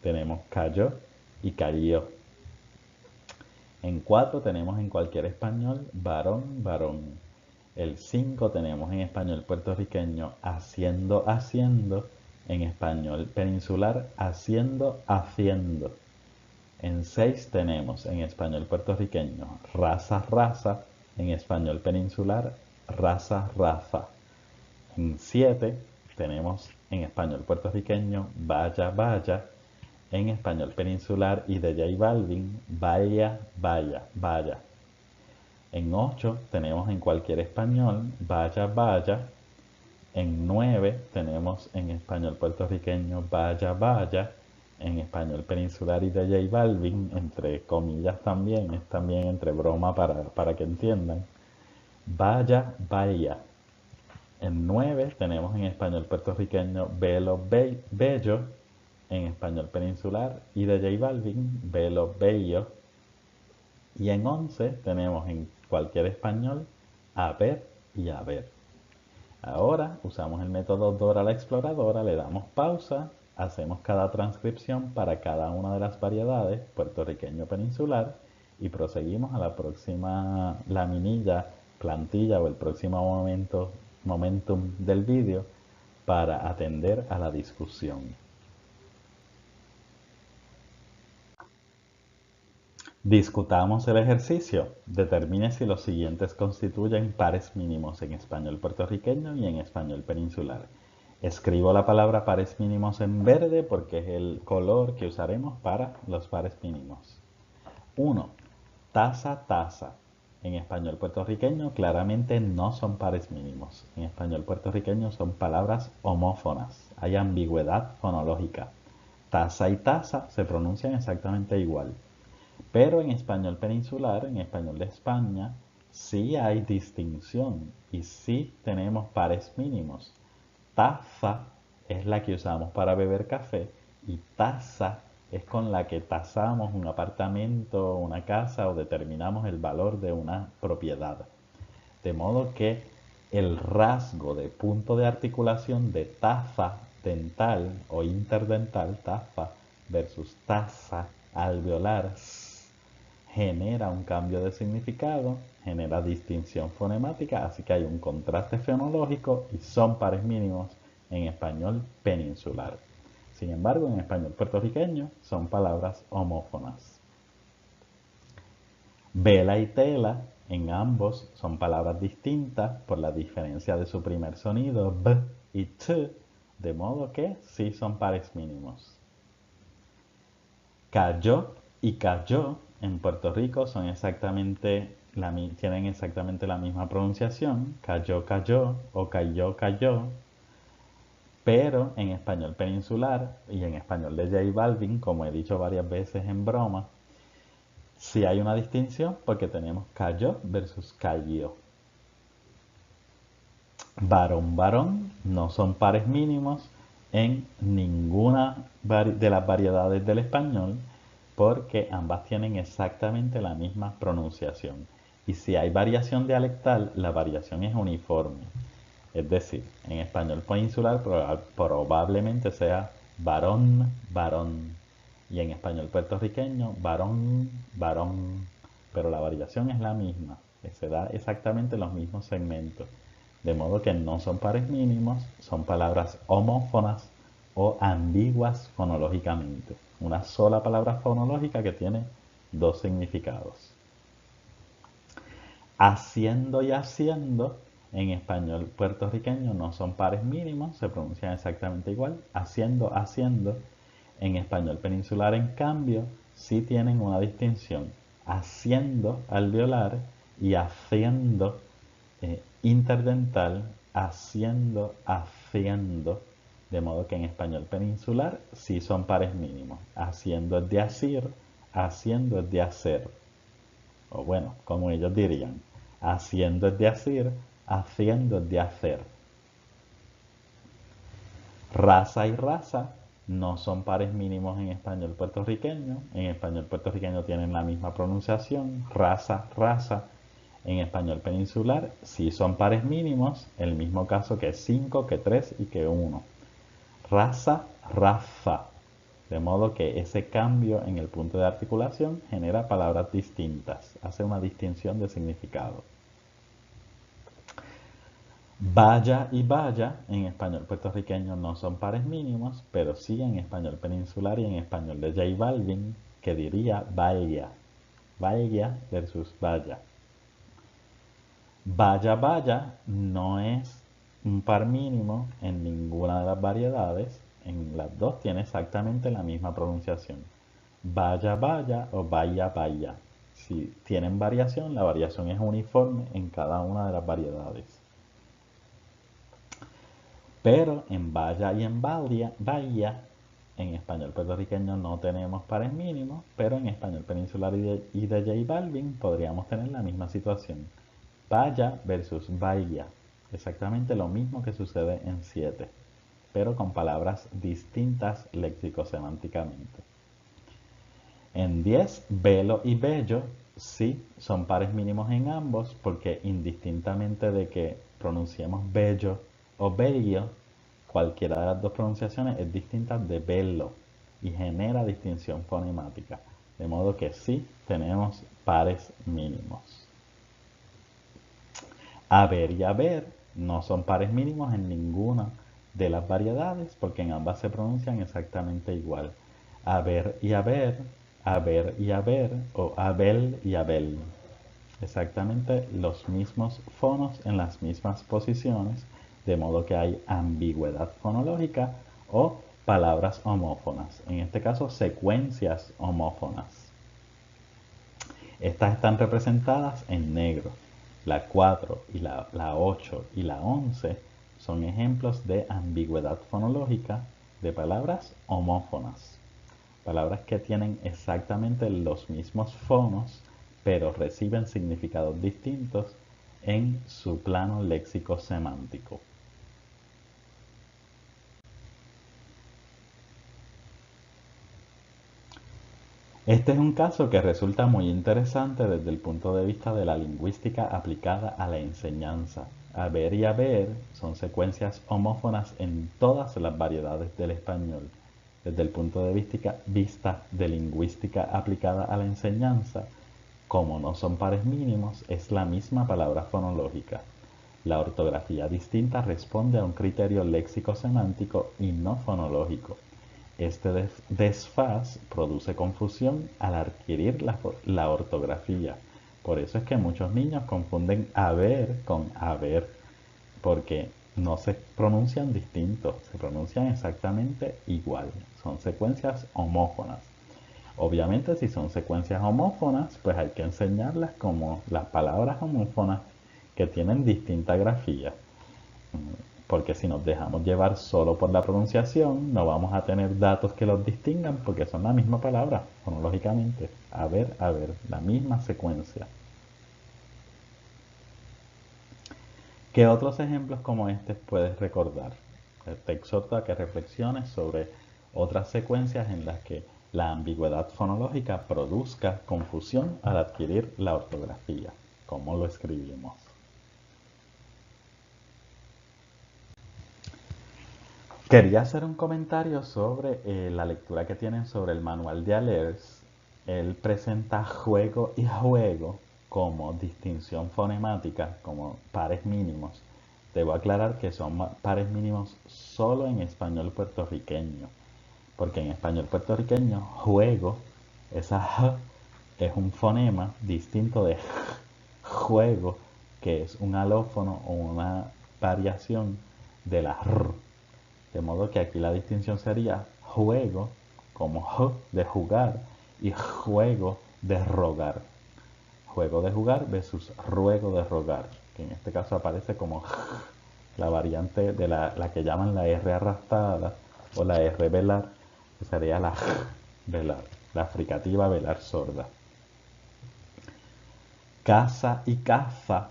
Tenemos cayó y cayó. En 4 tenemos en cualquier español varón, varón. El 5 tenemos en español puertorriqueño haciendo, haciendo. En español peninsular haciendo, haciendo. En 6 tenemos en español puertorriqueño raza, raza. En español peninsular raza, raza. En 7 tenemos en español puertorriqueño vaya, vaya. En español peninsular y de J Balvin vaya, vaya, vaya. En 8 tenemos en cualquier español vaya, vaya. En 9 tenemos en español puertorriqueño vaya, vaya. En español peninsular y de J Balvin, entre comillas también, es también entre broma para que entiendan, vaya, vaya. En 9 tenemos en español puertorriqueño velo, bello. En español peninsular y de J Balvin, velo, bello. Y en 11 tenemos en cualquier español a ver y a ver. Ahora usamos el método Dora la Exploradora, le damos pausa, hacemos cada transcripción para cada una de las variedades, puertorriqueño peninsular, y proseguimos a la próxima laminilla, plantilla o el próximo momentum del vídeo para atender a la discusión. Discutamos el ejercicio. Determine si los siguientes constituyen pares mínimos en español puertorriqueño y en español peninsular. Escribo la palabra pares mínimos en verde porque es el color que usaremos para los pares mínimos. 1. Taza, taza. En español puertorriqueño claramente no son pares mínimos. En español puertorriqueño son palabras homófonas. Hay ambigüedad fonológica. Taza y taza se pronuncian exactamente igual. Pero en español peninsular, en español de España, sí hay distinción y sí tenemos pares mínimos. Taza es la que usamos para beber café y taza es con la que tasamos un apartamento, una casa o determinamos el valor de una propiedad. De modo que el rasgo de punto de articulación de taza dental o interdental, taza versus taza alveolar, genera un cambio de significado, genera distinción fonemática, así que hay un contraste fonológico y son pares mínimos en español peninsular. Sin embargo, en español puertorriqueño son palabras homófonas. Vela y tela, en ambos son palabras distintas por la diferencia de su primer sonido, b y t, de modo que sí son pares mínimos. Cayó y cayó en Puerto Rico son tienen exactamente la misma pronunciación, cayó, cayó o cayó, cayó, pero en español peninsular y en español de J Balvin, como he dicho varias veces en broma, sí hay una distinción porque tenemos cayó versus cayó. Varón, varón no son pares mínimos en ninguna de las variedades del español porque ambas tienen exactamente la misma pronunciación. Y si hay variación dialectal, la variación es uniforme. Es decir, en español peninsular probablemente sea varón, varón. Y en español puertorriqueño, varón, varón. Pero la variación es la misma. Se da exactamente los mismos segmentos. De modo que no son pares mínimos, son palabras homófonas o ambiguas fonológicamente. Una sola palabra fonológica que tiene dos significados. Haciendo y haciendo en español puertorriqueño no son pares mínimos, se pronuncian exactamente igual. Haciendo, haciendo. En español peninsular, en cambio, sí tienen una distinción. Haciendo alveolar y haciendo interdental, haciendo, haciendo. De modo que en español peninsular sí son pares mínimos. Haciendo es de asir, haciendo es de hacer. O bueno, como ellos dirían, haciendo es de asir, haciendo es de hacer. Raza y raza no son pares mínimos en español puertorriqueño. En español puertorriqueño tienen la misma pronunciación, raza, raza. En español peninsular sí son pares mínimos, el mismo caso que 5, que 3 y que 1. Raza, raza. De modo que ese cambio en el punto de articulación genera palabras distintas, hace una distinción de significado. Vaya y vaya en español puertorriqueño no son pares mínimos, pero sí en español peninsular y en español de J Balvin, que diría vaya. Vaya versus vaya. Vaya, vaya no es un par mínimo en ninguna de las variedades. En las dos tiene exactamente la misma pronunciación. Vaya, vaya o vaya, vaya. Si tienen variación, la variación es uniforme en cada una de las variedades. Pero en vaya y en vaya, en español puertorriqueño no tenemos pares mínimos, pero en español peninsular y de J Balvin podríamos tener la misma situación. Vaya versus vaya. Exactamente lo mismo que sucede en 7, pero con palabras distintas léxico-semánticamente. En 10, velo y bello sí son pares mínimos en ambos porque indistintamente de que pronunciemos bello o bello, cualquiera de las dos pronunciaciones es distinta de bello y genera distinción fonemática. De modo que sí tenemos pares mínimos. Haber y haber no son pares mínimos en ninguna de las variedades porque en ambas se pronuncian exactamente igual. Haber y haber, haber y haber o abel y abel. Exactamente los mismos fonos en las mismas posiciones, de modo que hay ambigüedad fonológica o palabras homófonas. En este caso, secuencias homófonas. Estas están representadas en negro. La 4 y la 8 y la 11 son ejemplos de ambigüedad fonológica de palabras homófonas. Palabras que tienen exactamente los mismos fonos, pero reciben significados distintos en su plano léxico-semántico. Este es un caso que resulta muy interesante desde el punto de vista de la lingüística aplicada a la enseñanza. Haber y haber son secuencias homófonas en todas las variedades del español. Desde el punto de vista de lingüística aplicada a la enseñanza, como no son pares mínimos, es la misma palabra fonológica. La ortografía distinta responde a un criterio léxico-semántico y no fonológico. Este desfaz produce confusión al adquirir la ortografía, Por eso es que muchos niños confunden haber con haber, porque no se pronuncian distintos, se pronuncian exactamente igual. Son secuencias homófonas. Obviamente, si son secuencias homófonas, pues hay que enseñarlas como las palabras homófonas que tienen distinta grafía. Porque si nos dejamos llevar solo por la pronunciación, no vamos a tener datos que los distingan porque son la misma palabra, fonológicamente. A ver, la misma secuencia. ¿Qué otros ejemplos como este puedes recordar? Te exhorto a que reflexiones sobre otras secuencias en las que la ambigüedad fonológica produzca confusión al adquirir la ortografía. ¿Cómo lo escribimos? Quería hacer un comentario sobre la lectura que tienen sobre el manual de Alerts. Él presenta juego y juego como distinción fonemática, como pares mínimos. Debo aclarar que son pares mínimos solo en español puertorriqueño, porque en español puertorriqueño juego, esa J es un fonema distinto de juego, que es un alófono o una variación de la R. De modo que aquí la distinción sería juego como J de jugar y juego de rogar. Juego de jugar versus ruego de rogar, que en este caso aparece como la variante de la que llaman la R arrastrada o la R velar, que sería la velar, la fricativa velar sorda. Casa y caza,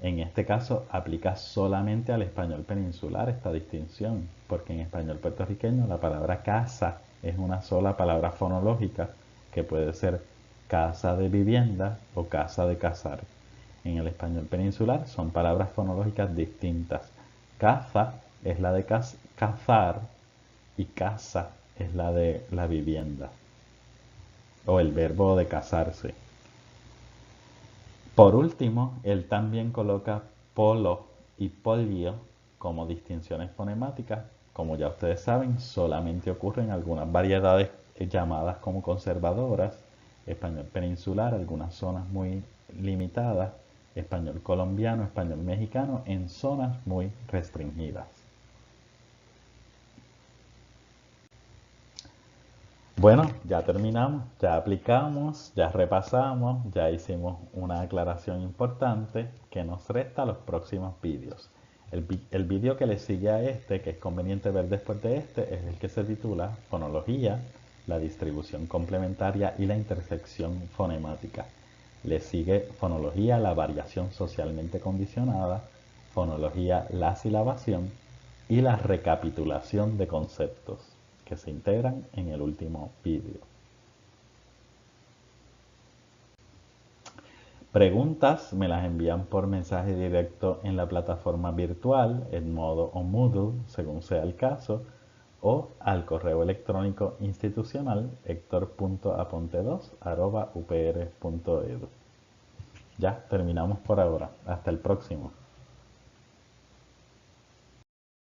en este caso aplica solamente al español peninsular esta distinción, porque en español puertorriqueño la palabra casa es una sola palabra fonológica que puede ser casa de vivienda o casa de cazar. En el español peninsular son palabras fonológicas distintas. Caza es la de cazar y casa es la de la vivienda o el verbo de casarse. Por último, él también coloca polo y polio como distinciones fonemáticas. Como ya ustedes saben, solamente ocurren algunas variedades llamadas como conservadoras, español peninsular, algunas zonas muy limitadas, español colombiano, español mexicano, en zonas muy restringidas. Bueno, ya terminamos, ya aplicamos, ya repasamos, ya hicimos una aclaración importante que nos resta los próximos vídeos. El vídeo que le sigue a este, que es conveniente ver después de este, es el que se titula Fonología, la distribución complementaria y la intersección fonemática. Le sigue Fonología, la variación socialmente condicionada, Fonología, la silabación y la recapitulación de conceptos, que se integran en el último vídeo. Preguntas me las envían por mensaje directo en la plataforma virtual, Edmodo o Moodle, según sea el caso, o al correo electrónico institucional hector.aponte2@upr.edu. Ya terminamos por ahora. Hasta el próximo.